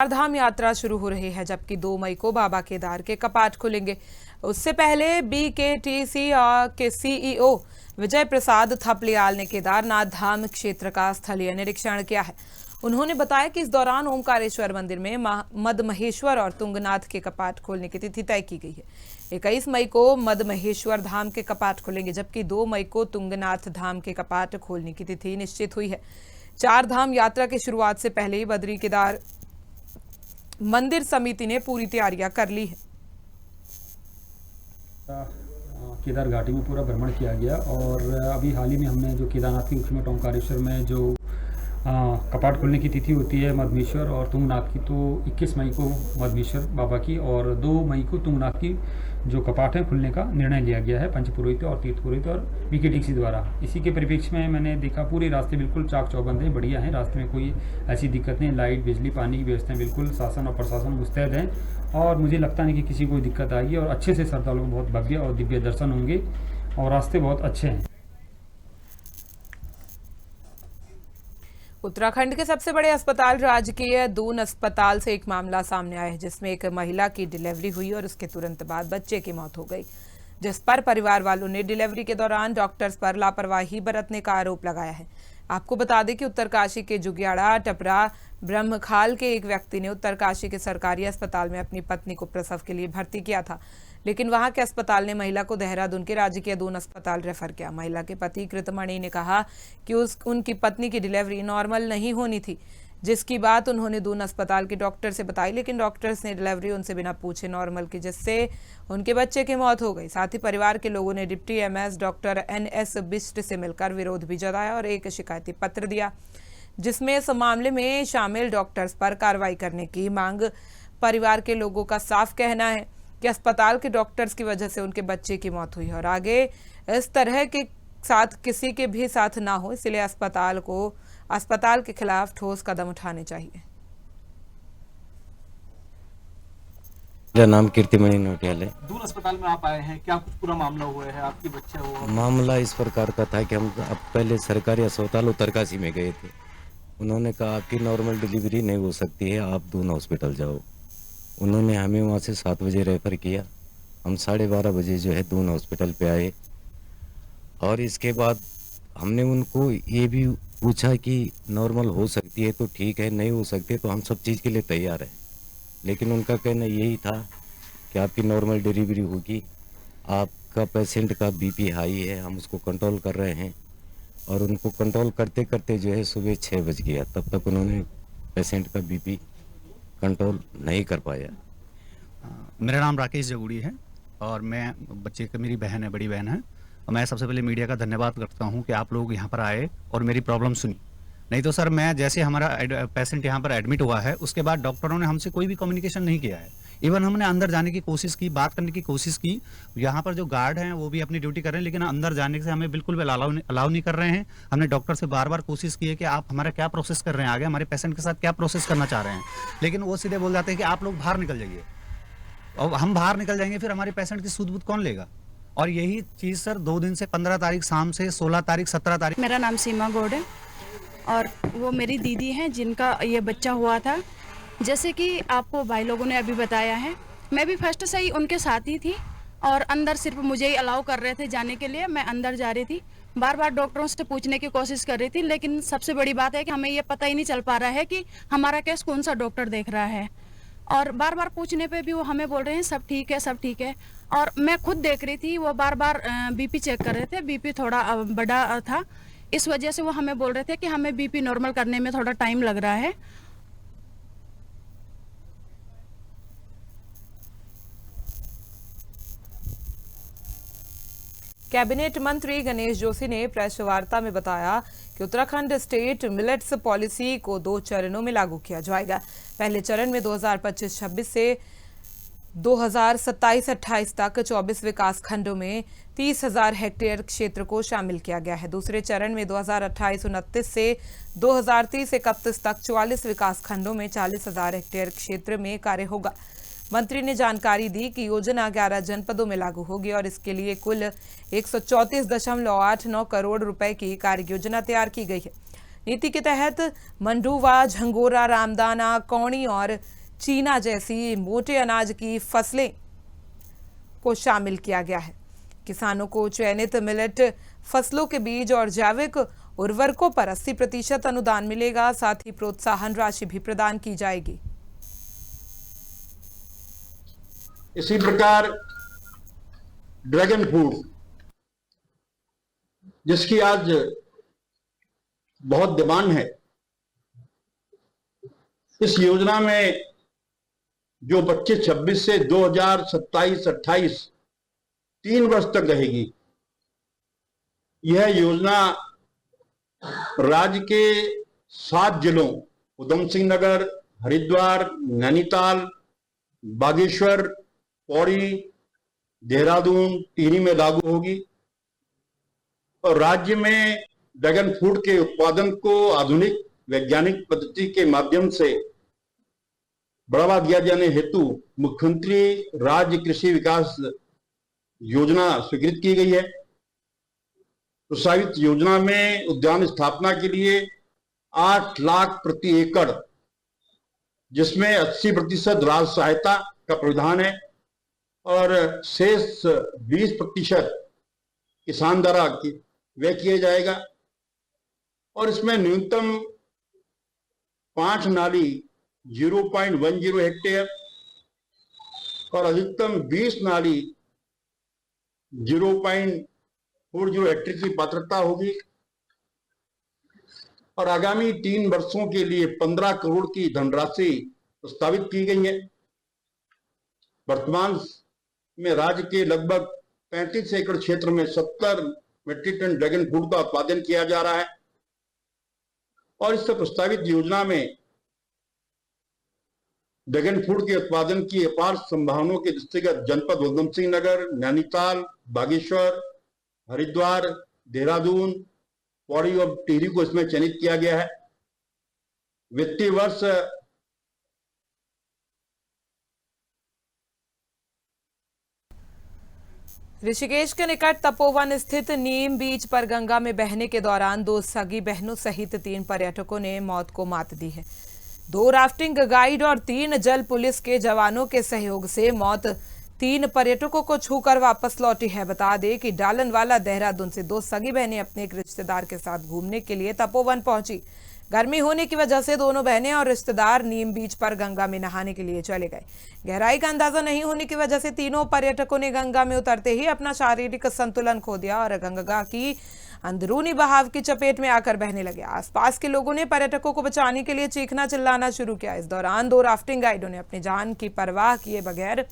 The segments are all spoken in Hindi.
चारधाम यात्रा शुरू हो रही है, जबकि 2 मई को बाबा केदार के कपाट खुलेंगे। उससे पहले बीकेटीसी के सीईओ विजय प्रसाद थपलियाल ने केदारनाथ धाम क्षेत्र का स्थलीय निरीक्षण किया है। उन्होंने बताया कि इस दौरान ओमकारेश्वर मंदिर में मदमहेश्वर और तुंगनाथ के कपाट खोलने की तिथि तय की गई है। 21 मई को मदमहेश्वर धाम के कपाट खुलेंगे, जबकि 2 मई को तुंगनाथ धाम के कपाट खोलने की तिथि निश्चित हुई है। चार धाम यात्रा की शुरुआत से पहले ही बद्री केदार मंदिर समिति ने पूरी तैयारियां कर ली है। केदार घाटी में पूरा भ्रमण किया गया और अभी हाल ही में हमने जो केदारनाथ के मुख्य मठ ओंकारेश्वर में जो कपाट खुलने की तिथि होती है मदमेश्वर और तुंगनाथ की, तो 21 मई को मदमेश्वर बाबा की और 2 मई को तुंगनाथ की जो कपाट है खुलने का निर्णय लिया गया है पंच पुरोहित और तीर्थ पुरोहित और बीकेटीसी द्वारा। इसी के परिप्रेक्ष्य में मैंने देखा पूरे रास्ते बिल्कुल चाक चौबंद हैं, बढ़िया हैं, रास्ते में कोई ऐसी दिक्कत नहीं, लाइट बिजली पानी की व्यवस्थाएं बिल्कुल शासन और प्रशासन मुस्तैद हैं और मुझे लगता नहीं कि किसी को दिक्कत आएगी और अच्छे से श्रद्धालुओं को बहुत भव्य और दिव्य दर्शन होंगे और रास्ते बहुत अच्छे हैं। उत्तराखंड के सबसे बड़े अस्पताल राजकीय दून अस्पताल से एक मामला सामने आया है, जिसमें एक महिला की डिलीवरी हुई और उसके तुरंत बाद बच्चे की मौत हो गई, जिस पर परिवार वालों ने डिलीवरी के दौरान डॉक्टर्स पर लापरवाही बरतने का आरोप लगाया है। आपको बता दें कि उत्तरकाशी के जुगियाड़ा टपरा ब्रह्मखाल के एक व्यक्ति ने उत्तरकाशी के सरकारी अस्पताल में अपनी पत्नी को प्रसव के लिए भर्ती किया था, लेकिन वहां के अस्पताल ने महिला को देहरादून के राजकीय दून अस्पताल रेफर किया। महिला के पति कृतमणि ने कहा कि उनकी पत्नी की डिलीवरी नॉर्मल नहीं होनी थी, जिसकी बात उन्होंने दून अस्पताल के डॉक्टर से बताई, लेकिन डॉक्टर्स ने डिलीवरी उनसे बिना पूछे नॉर्मल की, जिससे उनके बच्चे की मौत हो गई। साथ ही परिवार के लोगों ने deputy MS doctor NS Bisht से मिलकर विरोध भी जताया और एक शिकायती पत्र दिया, जिसमें इस मामले में शामिल डॉक्टर्स पर कार्रवाई करने की मांग। परिवार के लोगों का साफ कहना है कि अस्पताल के डॉक्टर्स की वजह से उनके बच्चे की मौत हुई और आगे इस तरह के साथ किसी के भी साथ ना हो, इसलिए अस्पताल के खिलाफ ठोस कदम उठाने चाहिए। मेरा नाम कीर्तिमणि नोटियाल है। दून अस्पताल में आप आए हैं, क्या कुछ पूरा मामला हुआ है? आपके बच्चे हुआ? मामला इस प्रकार का था कि हम अब पहले सरकारी अस्पताल उत्तरकाशी में गए थे। उन्होंने कहा आपकी नॉर्मल डिलीवरी नहीं हो सकती है, आप दून हॉस्पिटल जाओ। उन्होंने हमें वहाँ से 7 बजे रेफर किया। हम 12:30 बजे जो है दून हॉस्पिटल पे आए और इसके बाद हमने उनको ये भी पूछा कि नॉर्मल हो सकती है तो ठीक है, नहीं हो सकती तो हम सब चीज़ के लिए तैयार हैं, लेकिन उनका कहना यही था कि आपकी नॉर्मल डिलीवरी होगी, आपका पेशेंट का BP हाई है, हम उसको कंट्रोल कर रहे हैं। और उनको कंट्रोल करते करते जो है सुबह 6 बज गया, तब तक उन्होंने पेशेंट का BP कंट्रोल नहीं कर पाया। मेरा नाम राकेश जगूड़ी है और मैं बच्चे का, मेरी बहन है, बड़ी बहन है। और मैं सबसे पहले मीडिया का धन्यवाद करता हूं कि आप लोग यहां पर आए और मेरी प्रॉब्लम सुनी। नहीं तो सर, मैं जैसे हमारा पेशेंट यहां पर एडमिट हुआ है उसके बाद डॉक्टरों ने हमसे कोई भी कम्युनिकेशन नहीं किया है। इवन हमने अंदर जाने की कोशिश की, बात करने की कोशिश की, यहाँ पर जो गार्ड हैं वो भी अपनी ड्यूटी कर रहे हैं, लेकिन अंदर जाने से हमें बिल्कुल भी अलाउ नहीं कर रहे हैं। हमने डॉक्टर से बार बार कोशिश की है कि आप हमारा क्या प्रोसेस कर रहे हैं, आगे हमारे पेशेंट के साथ क्या प्रोसेस करना चाह रहे हैं, लेकिन वो सीधे बोल जाते हैं कि आप लोग बाहर निकल जाइए। और हम बाहर निकल जाएंगे फिर हमारे पेशेंट की सूध बूध कौन लेगा? और यही चीज़ सर 2 दिन से 15 तारीख शाम से 16 तारीख 17 तारीख। मेरा नाम सीमा गौड़ है और वो मेरी दीदी हैं जिनका ये बच्चा हुआ था। जैसे कि आपको भाई लोगों ने अभी बताया है, मैं भी फर्स्ट से ही उनके साथ ही थी और अंदर सिर्फ मुझे ही अलाउ कर रहे थे जाने के लिए। मैं अंदर जा रही थी, बार बार डॉक्टरों से पूछने की कोशिश कर रही थी, लेकिन सबसे बड़ी बात है कि हमें ये पता ही नहीं चल पा रहा है कि हमारा केस कौन सा डॉक्टर देख रहा है। और बार बार पूछने पे भी वो हमें बोल रहे हैं सब ठीक है, सब ठीक है। और मैं खुद देख रही थी, वो बार बार BP चेक कर रहे थे, BP थोड़ा बड़ा था, इस वजह से वो हमें बोल रहे थे कि हमें BP नॉर्मल करने में थोड़ा टाइम लग रहा है। कैबिनेट मंत्री गणेश जोशी ने प्रेस वार्ता में बताया कि उत्तराखंड स्टेट मिलेट्स पॉलिसी को 2 चरणों में लागू किया जाएगा। पहले चरण में 2025-26 से 2027-28 तक 24 विकास खंडों में 30,000 हेक्टेयर क्षेत्र को शामिल किया गया है। दूसरे चरण में 2028-29 से 2030-31 तक 44 विकास खंडों में 40,000 हेक्टेयर क्षेत्र में कार्य होगा। मंत्री ने जानकारी दी कि योजना 11 जनपदों में लागू होगी और इसके लिए कुल 134.89 करोड़ रुपए की कार्य योजना तैयार की गई है। नीति के तहत मंडुवा, झंगोरा, रामदाना, कौड़ी और चीना जैसी मोटे अनाज की फसलें को शामिल किया गया है। किसानों को चयनित मिलेट फसलों के बीज और जैविक उर्वरकों पर 80% अनुदान मिलेगा। साथ ही प्रोत्साहन राशि भी प्रदान की जाएगी। इसी प्रकार ड्रैगन फ्रूट, जिसकी आज बहुत डिमांड है, इस योजना में जो 25-26 से 2027-28 3 वर्ष तक रहेगी, यह योजना राज्य के 7 जिलों उधम सिंह नगर, हरिद्वार, नैनीताल, बागेश्वर, पौड़ी, देहरादून, टिहरी में लागू होगी और राज्य में ड्रैगन फ्रूट के उत्पादन को आधुनिक वैज्ञानिक पद्धति के माध्यम से बढ़ावा दिया जाने हेतु मुख्यमंत्री राज्य कृषि विकास योजना स्वीकृत की गई है। प्रस्तावित योजना में उद्यान स्थापना के लिए 8 लाख प्रति एकड़, जिसमें 80% राज्य सहायता का प्रावधान है और शेष 20% किसान द्वारा व्यय किया जाएगा और इसमें न्यूनतम 5 नाली 0.10 हेक्टेयर और अधिकतम 20 नाली 0.40 हेक्टेयर की पात्रता होगी और आगामी 3 वर्षों के लिए 15 करोड़ की धनराशि प्रस्तावित की गई है। वर्तमान में राज्य के लगभग 35 एकड़ क्षेत्र में 70 मीट्रिक टन ड्रैगन फ्रूट का उत्पादन किया जा रहा है और इस प्रस्तावित योजना में ड्रैगन फ्रूट के उत्पादन की अपार संभावनाओं के दृष्टिगत जनपद उधम सिंह नगर, नैनीताल, बागेश्वर, हरिद्वार, देहरादून, पौड़ी और टिहरी को इसमें चयनित किया गया है। वित्तीय वर्ष ऋषिकेश के निकट तपोवन स्थित नीम बीच पर गंगा में बहने के दौरान 2 सगी बहनों सहित 3 पर्यटकों ने मौत को मात दी है। 2 राफ्टिंग गाइड और 3 जल पुलिस के जवानों के सहयोग से मौत 3 पर्यटकों को छूकर वापस लौटी है। बता दें कि डालनवाला देहरादून से 2 सगी बहनें अपने एक रिश्तेदार के साथ घूमने के लिए तपोवन पहुंची। गर्मी होने की वजह से दोनों बहनें और रिश्तेदार नीम बीच पर गंगा में नहाने के लिए चले गए। गहराई का अंदाजा नहीं होने की वजह से तीनों पर्यटकों ने गंगा में उतरते ही अपना शारीरिक संतुलन खो दिया और गंगा की अंदरूनी बहाव की चपेट में आकर बहने लगे। आसपास के लोगों ने पर्यटकों को बचाने के लिए चीखना चिल्लाना शुरू किया। इस दौरान 2 राफ्टिंग गाइडों ने अपनी जान की परवाह किए बगैर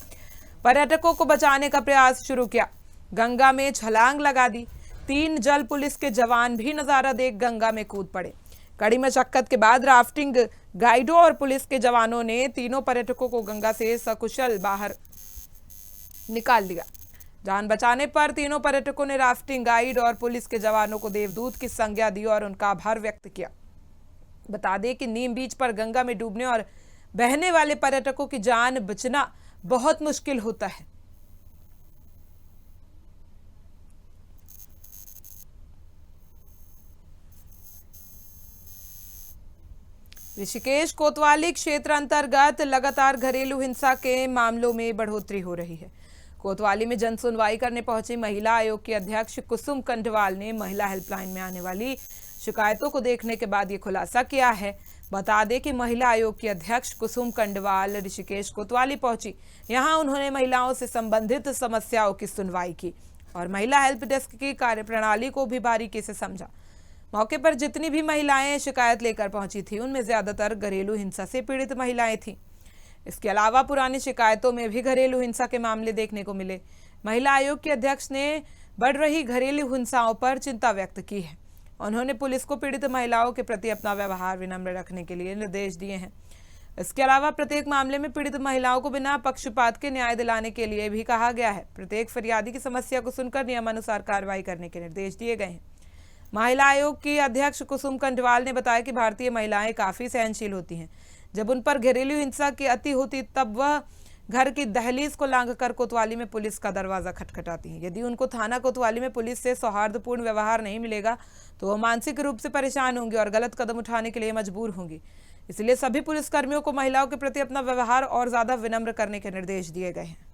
पर्यटकों को बचाने का प्रयास शुरू किया, गंगा में छलांग लगा दी। 3 जल पुलिस के जवान भी नजारा देख गंगा में कूद पड़े। कड़ी मशक्कत के बाद राफ्टिंग गाइडों और पुलिस के जवानों ने तीनों पर्यटकों को गंगा से सकुशल बाहर निकाल लिया। जान बचाने पर तीनों पर्यटकों ने राफ्टिंग गाइड और पुलिस के जवानों को देवदूत की संज्ञा दी और उनका आभार व्यक्त किया। बता दें कि नीम बीच पर गंगा में डूबने और बहने वाले पर्यटकों की जान बचना बहुत मुश्किल होता है। ऋषिकेश कोतवाली क्षेत्र अंतर्गत लगातार घरेलू हिंसा के मामलों में बढ़ोतरी हो रही है। कोतवाली में जन सुनवाई करने पहुंची महिला आयोग की अध्यक्ष कुसुम कंडवाल ने महिला हेल्पलाइन में आने वाली शिकायतों को देखने के बाद ये खुलासा किया है। बता दें कि महिला आयोग की अध्यक्ष कुसुम कंडवाल ऋषिकेश कोतवाली पहुंची। यहां उन्होंने महिलाओं से संबंधित समस्याओं की सुनवाई की और महिला हेल्प डेस्क की कार्यप्रणाली को भी बारीकी से समझा। मौके पर जितनी भी महिलाएं शिकायत लेकर पहुंची थी उनमें ज्यादातर घरेलू हिंसा से पीड़ित महिलाएं थीं। इसके अलावा पुरानी शिकायतों में भी घरेलू हिंसा के मामले देखने को मिले। महिला आयोग के अध्यक्ष ने बढ़ रही घरेलू हिंसाओं पर चिंता व्यक्त की है। उन्होंने पुलिस को पीड़ित महिलाओं के प्रति अपना व्यवहार विनम्र रखने के लिए निर्देश दिए हैं। इसके अलावा प्रत्येक मामले में पीड़ित महिलाओं को बिना पक्षपात के न्याय दिलाने के लिए भी कहा गया है। प्रत्येक फरियादी की समस्या को सुनकर नियमानुसार कार्रवाई करने के निर्देश दिए गए हैं। महिला आयोग की अध्यक्ष कुसुम कंडवाल ने बताया कि भारतीय महिलाएं काफी सहनशील होती हैं। जब उन पर घरेलू हिंसा की अति होती तब वह घर की दहलीज को लांघकर कोतवाली में पुलिस का दरवाजा खटखटाती हैं। यदि उनको थाना कोतवाली में पुलिस से सौहार्दपूर्ण व्यवहार नहीं मिलेगा तो वो मानसिक रूप से परेशान होंगी और गलत कदम उठाने के लिए मजबूर होंगी। इसलिए सभी पुलिसकर्मियों को महिलाओं के प्रति अपना व्यवहार और ज्यादा विनम्र करने के निर्देश दिए गए हैं।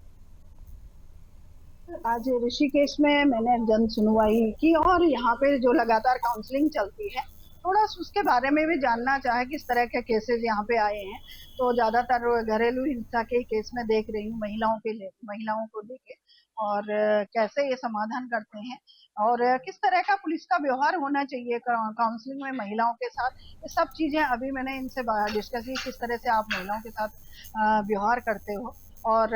आज ऋषिकेश में मैंने जन सुनवाई की और यहाँ पे जो लगातार काउंसलिंग चलती है, थोड़ा उसके बारे में भी जानना चाहे किस तरह के केसेस यहाँ पे आए हैं। तो ज्यादातर घरेलू हिंसा के केस में देख रही हूँ महिलाओं को लेके, और कैसे ये समाधान करते हैं और किस तरह का पुलिस का व्यवहार होना चाहिए काउंसलिंग में महिलाओं के साथ। ये सब चीजें अभी मैंने इनसे डिस्कस की, किस तरह से आप महिलाओं के साथ व्यवहार करते हो। और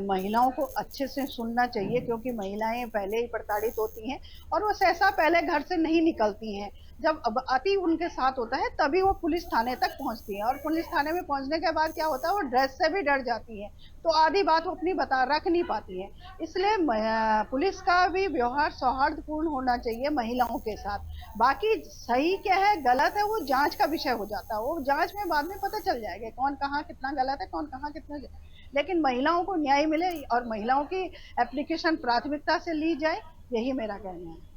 महिलाओं को अच्छे से सुनना चाहिए, क्योंकि महिलाएं पहले ही प्रताड़ित होती हैं और वो सहसा पहले घर से नहीं निकलती हैं। जब अति उनके साथ होता है तभी वो पुलिस थाने तक पहुंचती हैं, और पुलिस थाने में पहुंचने के बाद क्या होता है, वो ड्रेस से भी डर जाती हैं, तो आधी बात वो अपनी रख नहीं पाती हैं। इसलिए पुलिस का भी व्यवहार सौहार्दपूर्ण होना चाहिए महिलाओं के साथ। बाकी सही क्या है गलत है वो जांच का विषय हो जाता है, वो जांच में बाद में पता चल जाएगा कौन कहाँ कितना गलत है, कौन कहाँ कितना। लेकिन महिलाओं को न्याय मिले और महिलाओं की एप्लीकेशन प्राथमिकता से ली जाए, यही मेरा कहना है।